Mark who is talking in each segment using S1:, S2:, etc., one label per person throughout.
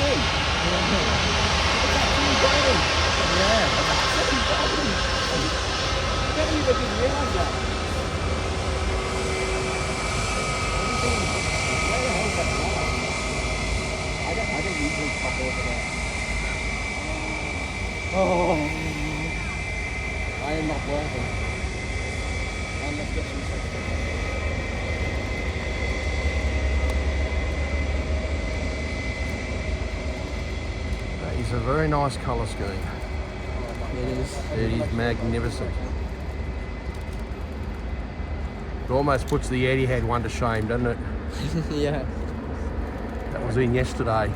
S1: soon. It's actually golden.
S2: Yeah.
S1: It's actually golden. I can't believe I didn't realise that. Where the hell is that car? I don't usually pop over there. Oh, I am not working. Let's get some stuff.
S2: That is a very nice colour scheme.
S1: It is.
S2: It is magnificent. It almost puts the Etihad one to shame, doesn't it?
S1: Yeah.
S2: That was in yesterday.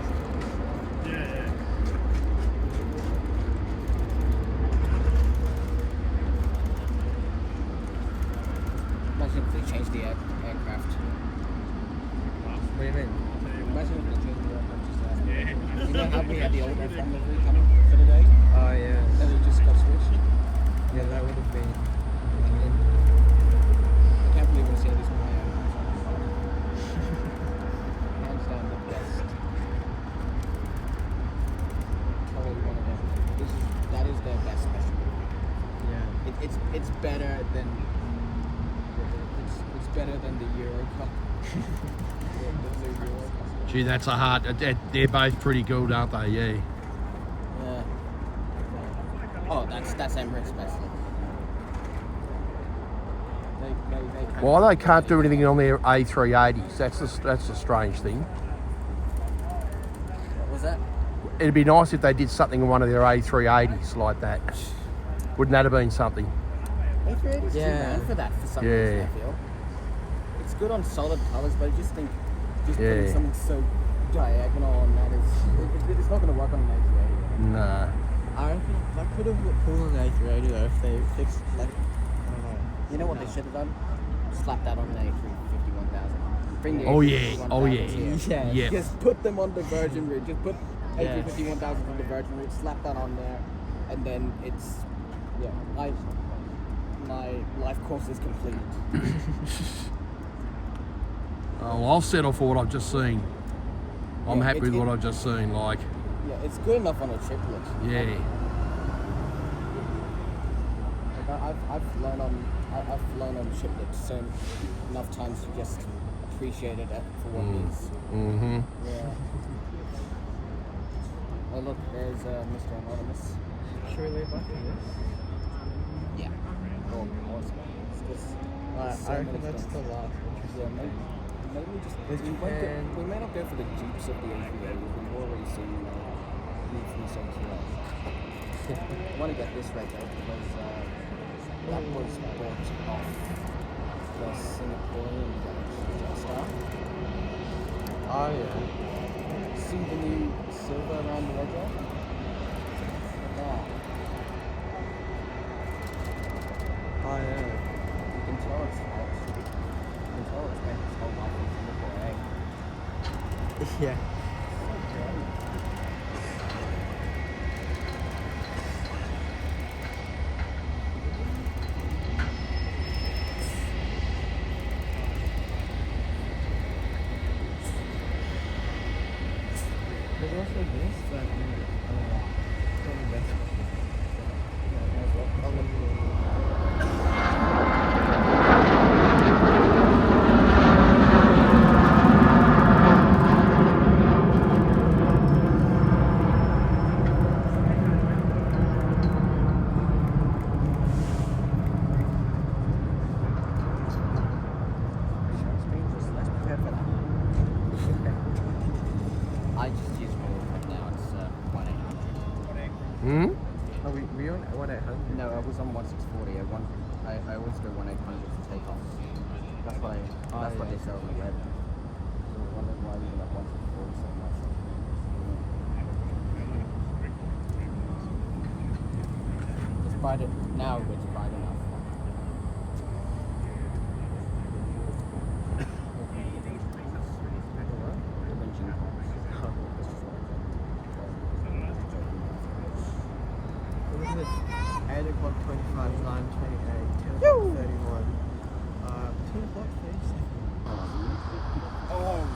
S1: Imagine if they changed the aircraft.
S2: What do you mean?
S1: Imagine if they changed the aircraft just there. You know how we had the old one livery coming for the day?
S2: Oh yeah.
S1: And it just got switched?
S2: Yeah, that would have been.
S1: I can't believe I say this one. Hands down the best. Probably one of them. That is their best special.
S2: Yeah.
S1: It's better than it's better than the Euro Cup. the Euro Cup.
S2: Gee, that's a hard. They're both pretty good, aren't they? Yeah.
S1: Yeah. Oh, that's Emirates special. They can't.
S2: Why they can't do anything on their A380s? That's a strange thing.
S1: What was that?
S2: It'd be nice if they did something on one of their A380s like that. Wouldn't that have been something?
S1: A380's too bad for that for some reason, I feel. It's good on solid colours, but I just think putting something so diagonal on that is it's not going to work on an A380.
S2: Nah.
S3: I reckon that could have looked cool on the A380 though if they fixed like I don't know.
S1: You know what they should have done? Slap that on an A350-1000. Bring the
S2: Oh, yeah.
S1: A350-1000s
S2: Oh, yeah.
S1: here.
S3: Yeah.
S2: Yeah.
S1: Just put them on the Virgin Route. Just put
S3: Yeah.
S1: A350-1000 on the Virgin Route. Slap that on there, and then it's my life course is completed.
S2: Oh, I'll settle for what I've just seen. I'm
S1: Yeah,
S2: happy with what I've just seen. Like,
S1: Yeah, it's good enough on a triplet.
S2: yeah.
S1: Like I've flown on triplets so enough times to just appreciate it for what it is.
S2: Mm-hmm.
S1: Yeah. Oh look, there's Mr. Anonymous.
S3: Should we leave after this?
S1: Yeah. Oh, awesome. It's just so
S3: I reckon
S1: many
S3: that's
S1: things.
S3: the last one.
S1: Yeah, maybe just we may not go for the Jeeps of the A380. We've already seen B787. I want to get this right though because that was bought off the Singaporean Jetstar.
S3: Oh yeah.
S1: See the new silver around the edge? Yeah.
S3: Oh yeah.
S1: You can tell it's out. You can tell it's spent its whole life in Singapore, eh?
S3: Yeah. There's also this that probably better.
S1: I just use more right now. It's 1-800.
S2: Hmm?
S3: Are we on 1-800?
S1: No, I was on 1640. I always go 1-800 for takeoffs. That's what they sell on the web. So I wonder why we got 140 so much. It's bright now. It's bright enough.
S3: Look at this. 8 o'clock 25, 9, 28, 10 o'clock 31. 2 o'clock 37.
S1: Oh,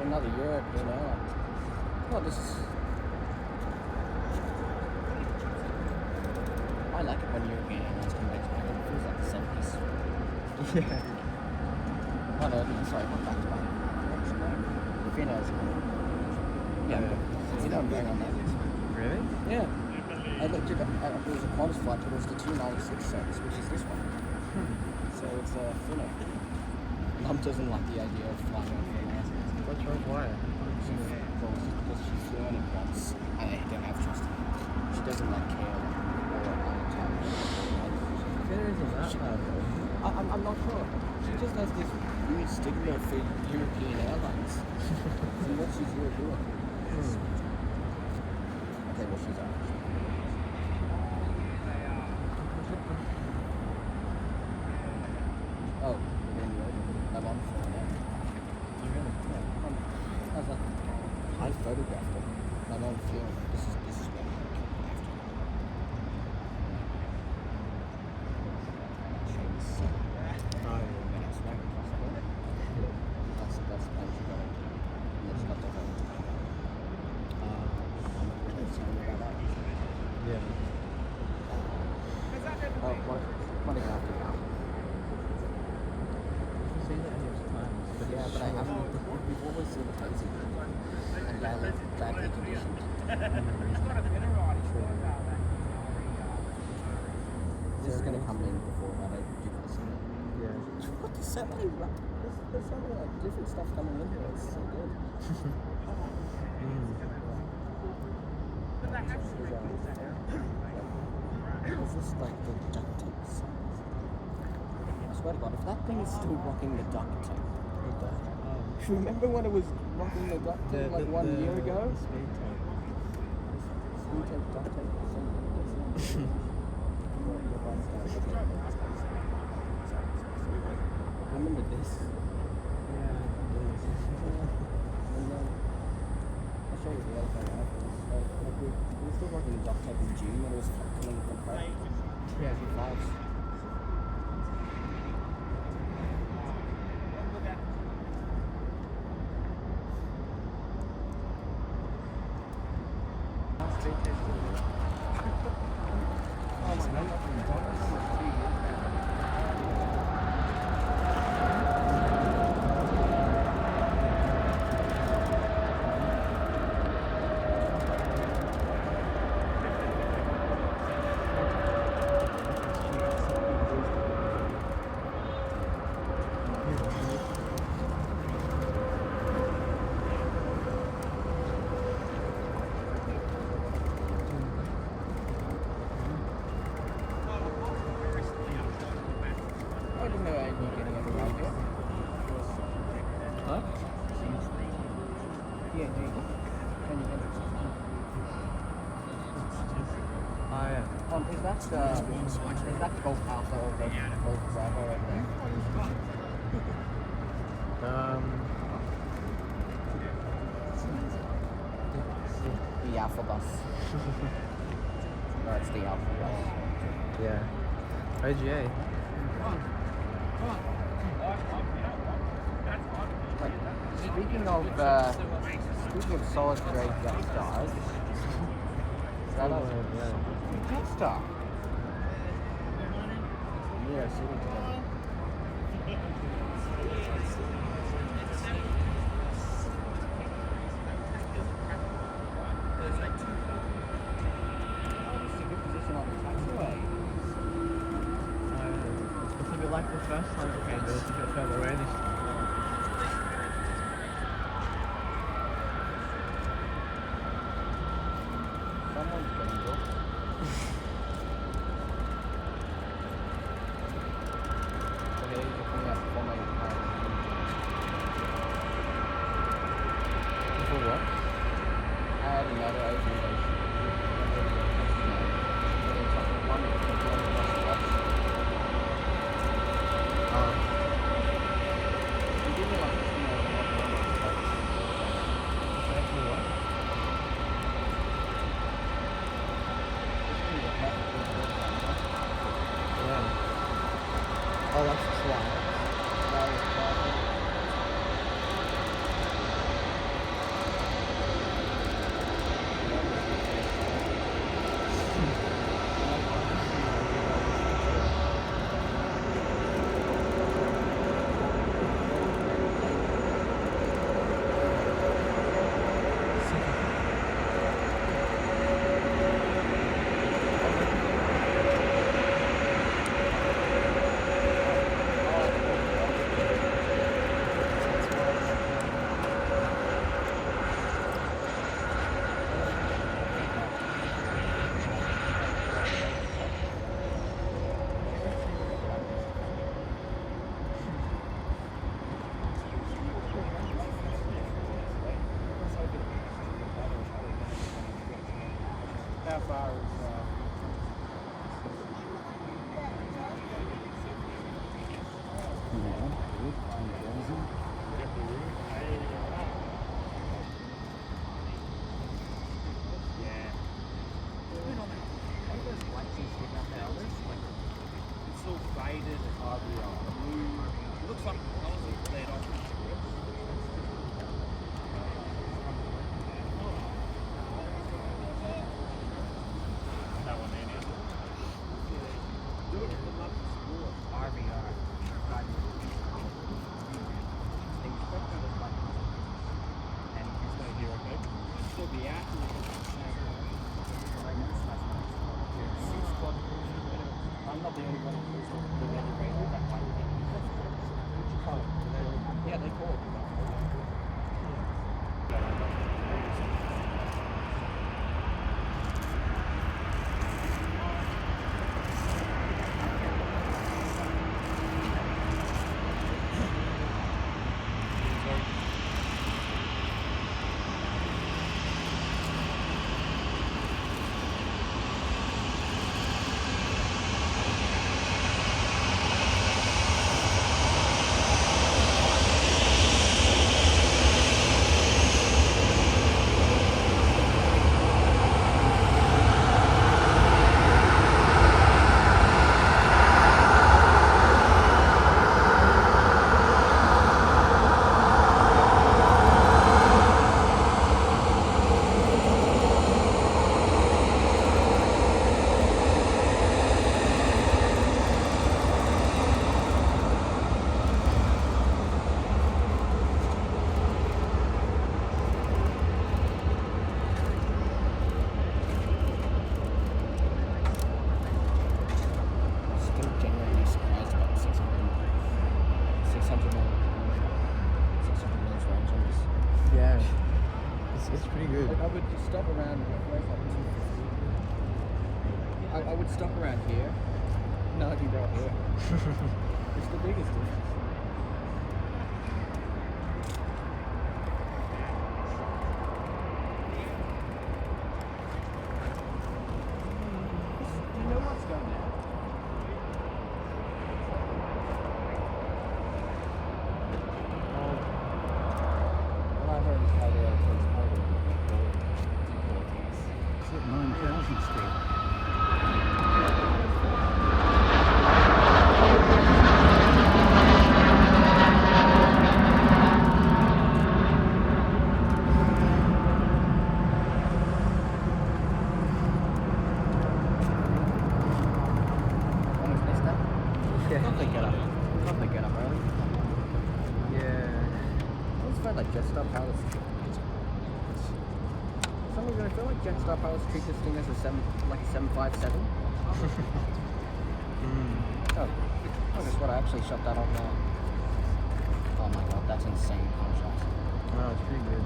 S1: another European airline. Oh, this is... I like it when European airlines come back to back. It feels like the 70s.
S3: Yeah.
S1: Oh no, sorry, not back to back. Finnair's. Yeah, you know I'm going on that.
S3: Really?
S1: Yeah. I looked it up. It was a Qantas flight, but it was the 296 service, which is this one. So it's Finnair. Mum doesn't like the idea of flying on Finnair.
S3: What's wrong? Why?
S1: Because she's flown it once and I don't have trust in her. She doesn't like care or
S3: Finnair isn't that bad though.
S1: I'm not sure. She just has this weird stigma for European airlines. So what she's European. Okay, well she's Irish. Oh, I'm on phone now. I photographed it. I'm on film. This is what I have to. Show this. Minutes, right? That's when she got it. And it's got the whole. I'm not really sorry about that.
S3: Yeah.
S1: Oh, what are you after now?
S3: I've seen it any times. But
S1: Yeah, but I haven't. We've always seen Tassie. And badly conditioned. This is going to come in before I do this.
S3: Yeah.
S1: What? There's so many like different stuff coming in here. It's so good. Is this like the duct tape size? I swear to God, if that thing is still rocking the duct tape. Remember when it was rocking the duct tape like 1 year ago?
S3: The speed tape.
S1: Speed tape, duct tape, or something. Remember this?
S3: Yeah, it is.
S1: And then I'll show you the other thing after. Like we were still rocking the duct tape in June when it was coming from home.
S3: Yeah.
S1: Vibes. I didn't know I'd be getting it around here.
S3: Huh?
S1: Yeah, there you go. Can you get it?
S3: Oh yeah.
S1: Is that Golf Alpha or Golf Bravo right there? The Alpha bus. No, it's the Alpha bus.
S3: Yeah. OGA.
S1: Speaking of solid grade jet stars, is that a jet star? Yeah, sitting together.
S3: It's a bit like the first time it came, but it's a bit further away this time.
S1: Someone's getting booked. Okay, he's looking at for my
S3: For what?
S1: I had another organization.
S3: Oh, that's twice. far as
S1: It's all faded and blue. It looks like the colours are bled off. That one there now. RVR. And you can still hear okay? It'll still be out. I'm not the only one who's the weather radar that might be. Yeah, they call it.
S3: It's pretty good.
S1: Like I would just stop around. I would stop around here. No, I can go up here. It's the biggest difference. Do you know what's going on? What I heard is how they are
S4: It's at 9,000 still.
S1: Not they get up. Not they get up early.
S3: Yeah.
S1: I just felt like Jetstar Palace. Some reason I feel like Jetstar Palace treat this thing as a 757. Oh, that's what I actually shut that off now. Oh my god, that's insane contrast.
S3: No, it's pretty good.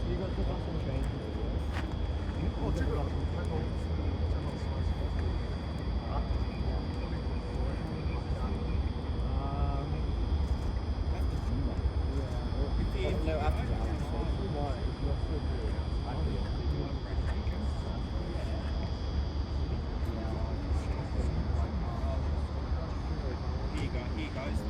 S3: You got the bus and train.
S1: No, after that. Here goes.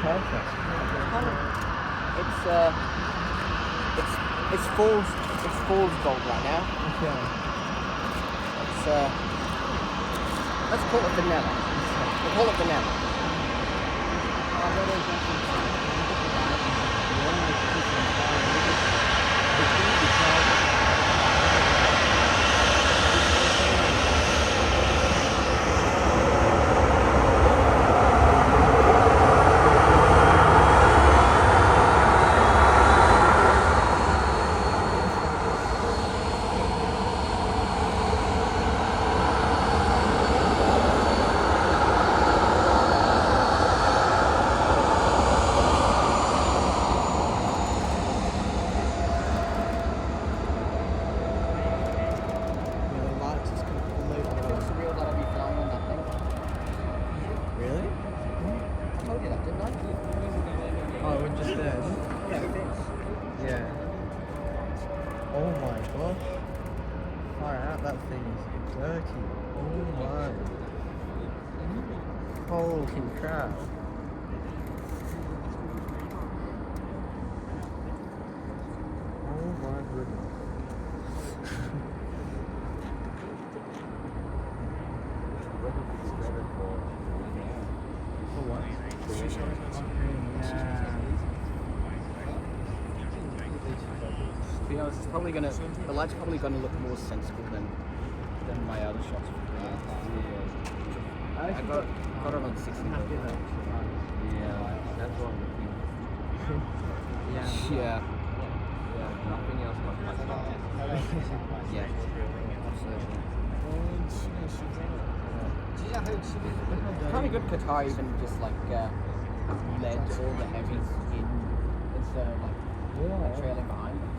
S3: Perfect.
S1: It's fool's gold right now.
S3: Okay.
S1: Let's call it vanilla. We'll call it vanilla.
S3: that thing is dirty. Oh my. Holy crap. Oh my goodness. For what?
S1: To be honest, it's probably gonna. The light's probably gonna look more sensible than my other shots. I got it on 60. Yeah, that's what I'm looking. Yeah. Nothing else but my Yeah. Absolutely. Kind of good Qatar even just like led all the heavies in instead of like trailing behind them.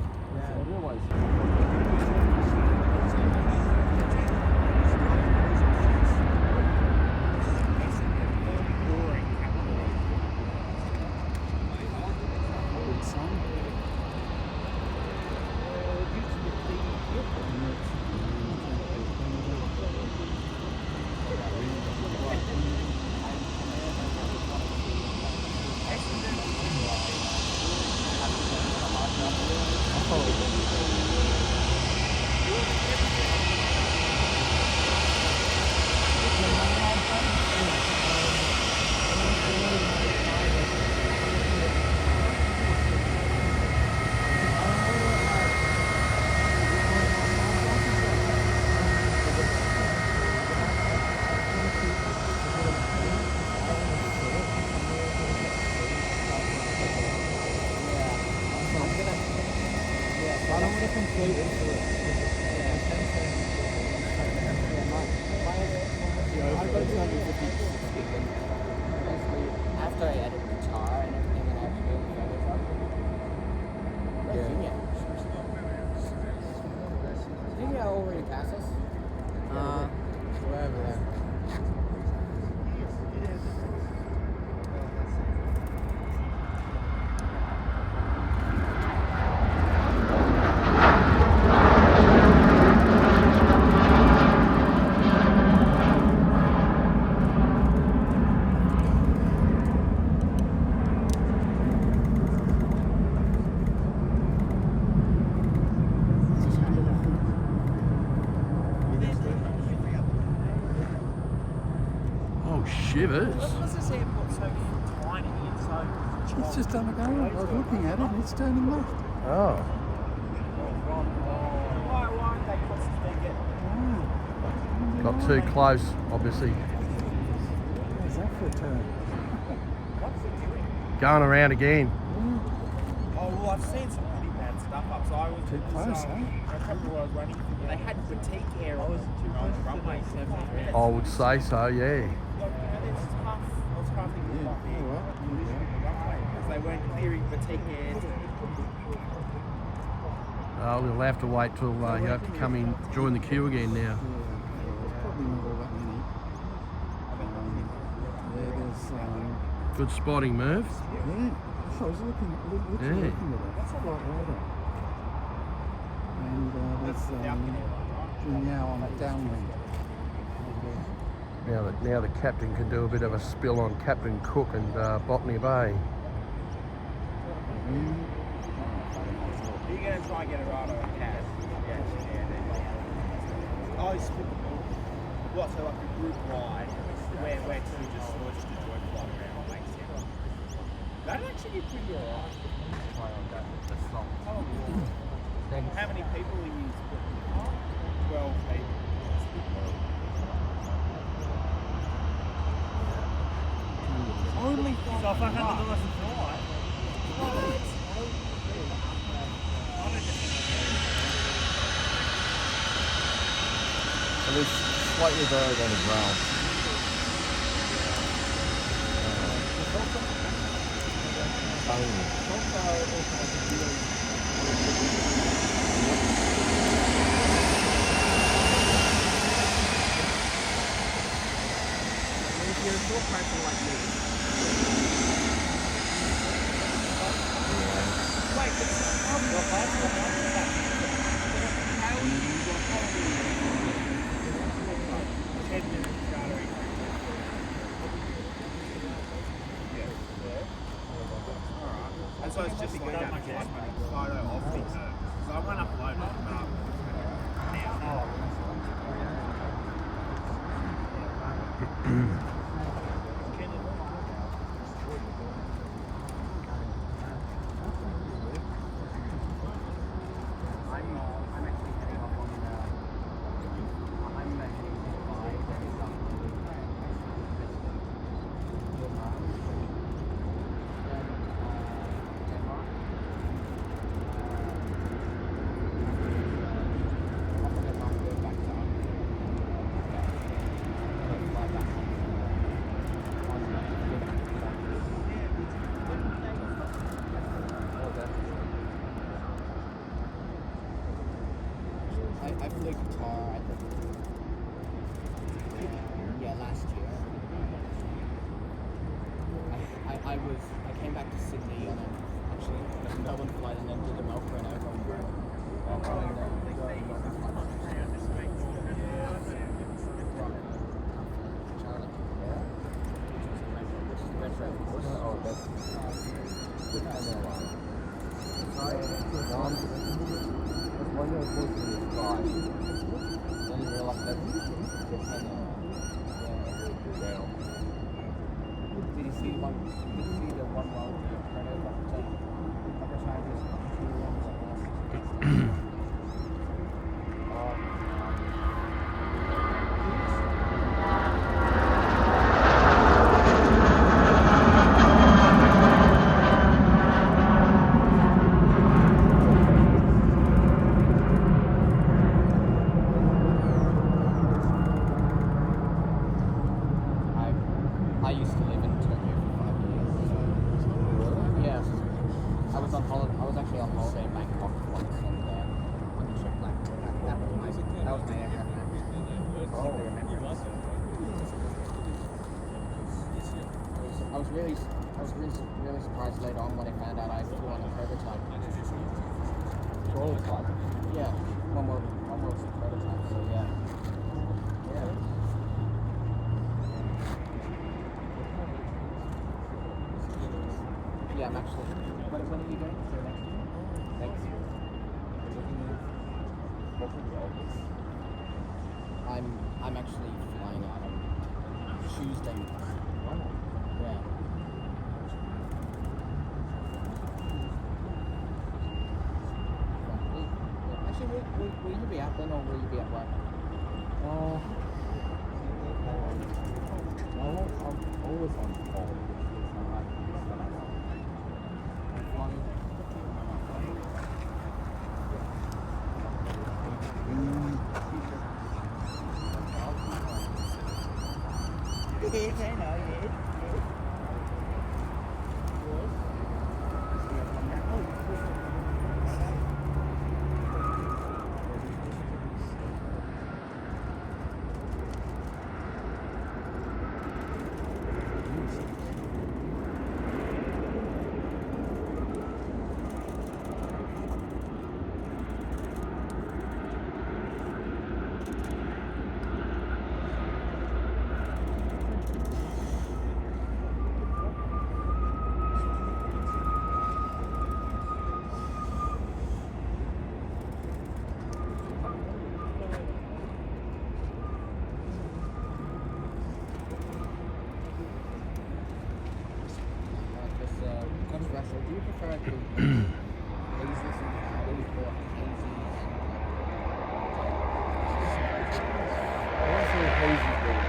S1: After I added guitar and everything, and I actually Juneyao already passed us?
S3: Wherever then.
S2: Shivers.
S5: Because this airport's so tiny and so...
S4: It's just on the go. I was looking at it and it's turning left.
S2: Oh.
S5: Why aren't they constantly getting...
S2: Got too close, obviously.
S4: How's that for a turn?
S2: Going around again.
S5: Oh, well, I've seen some pretty bad stuff up. So I was...
S4: Too close,
S5: I can't remember where I was running. They had fatigue air on the runway 7 minutes.
S2: I would say so, yeah.
S5: It's tough. It was tough to get off the runway because they weren't clearing fatigue air.
S2: We'll have to wait till you have to come in, join the queue again now.
S4: Yeah, probably not all that many. There's
S2: Good spotting, Merv.
S4: yeah. I was looking at it. That's quite right. And there's Juneyao on that downwind.
S2: Now the captain can do a bit of a spill on Captain Cook and Botany Bay.
S5: Are you going to try and get a ride on a cat? Yeah. Oh, it's what? So like a group ride where two just enjoy flying around makes sense. That'd actually be pretty alright. Try on that song. How many people are you? 12 people. Only so if I had the nice and fly.
S1: It was slightly buried on the ground.
S5: If you're a short person like me. Wait, how also it's just like that photo of the curve. So I won't upload it, but
S1: I flew Qatar, I think, last year. I came back to Sydney on a Melbourne flight and then did a Melbourne over. Did you see the one while I used to live in Tokyo for 5 years. Yeah. I was on holiday. I was actually on holiday in Bangkok once on the trip. Like that was my aircraft. I was really surprised later on when I found out I flew on a prototype. Prototype? Yeah. One more prototype. So yeah. Yeah. Yeah, I'm actually. When are you going? So next year? I'm actually flying out on Tuesday. Yeah. Actually, will you be out then, or will you be at work?
S4: I'm always on call.
S1: Controversial. Do you prefer it to hazy and or hazy
S4: I feel hazy thing.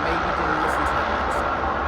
S1: maybe didn't listen to it.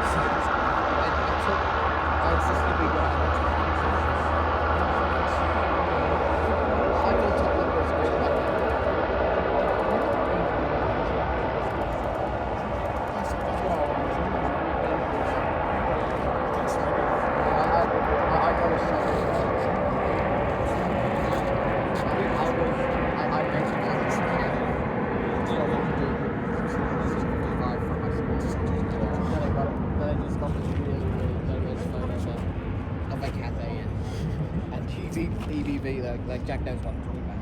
S1: EBV, like Jack knows what I'm talking about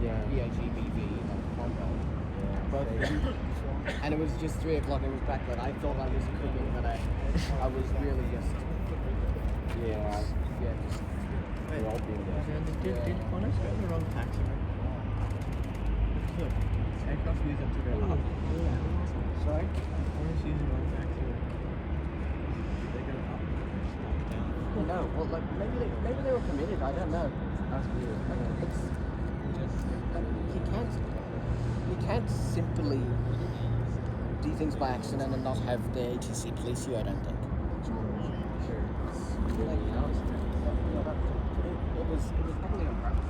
S1: here, like VHEBV, like combo. Both of them. And it was just 3 o'clock. It was back then. I thought I was cooking, but I was really just just.
S3: Wait,
S1: we're all being there.
S3: did Qantas go in the wrong taxi? Look, aircraft use it to go up.
S1: Sorry?
S3: Qantas using the wrong taxi. They go up. Down.
S1: No, well, like maybe they were committed. I don't know.
S3: That's weird.
S1: It's like, you can't simply do things by accident and not have the ATC police you. I don't think. Like, it was probably on purpose.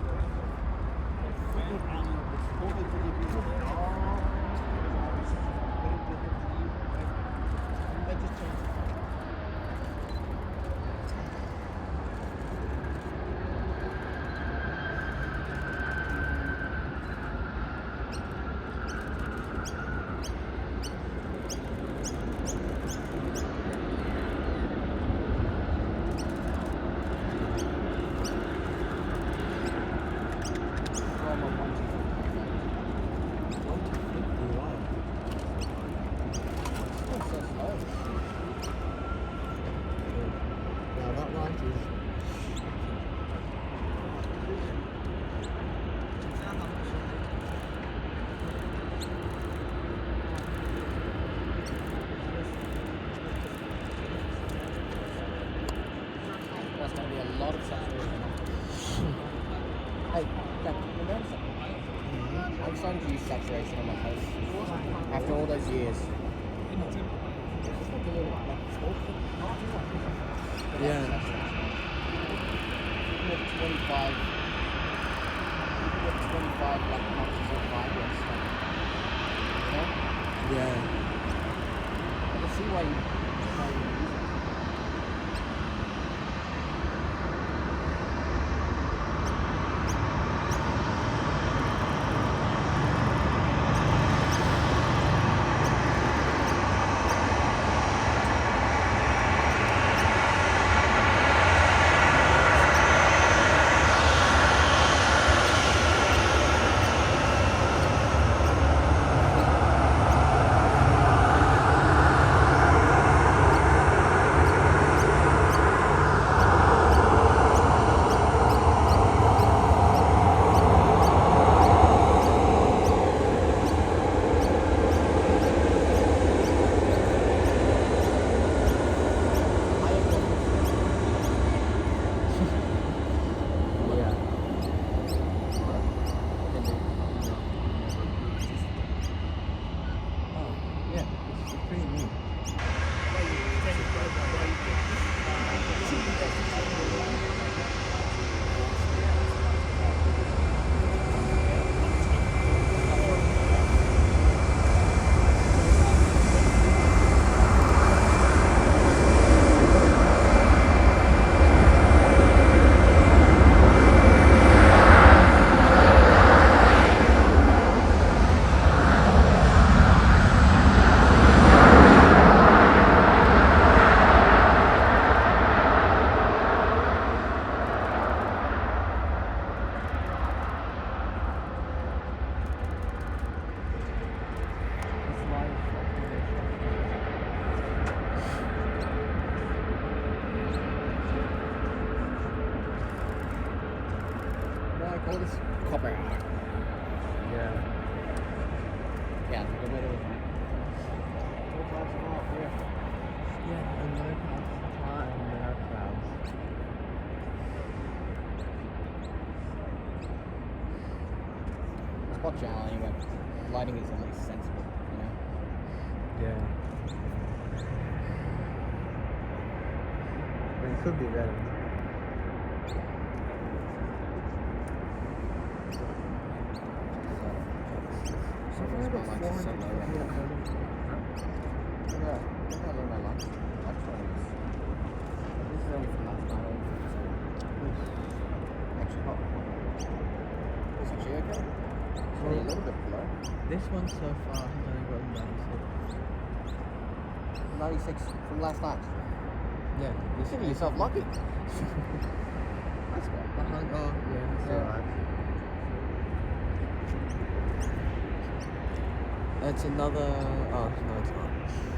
S1: I'm starting to use saturation on my face after all those years.
S3: Yeah.
S1: 25 like notches of vibrance. You know?
S3: Yeah.
S1: I can see why you use it. All this copper.
S3: Yeah.
S1: Yeah, the way
S3: Yeah, and no clouds and no clouds.
S1: Watch out anyway. Lighting is at least sensible, you know?
S3: Yeah. But it could be better. This one so far has only gotten 96.
S1: 96 from last night.
S3: Yeah.
S1: You're giving yourself lucky.
S3: That's what. It's another. Oh no, it's not.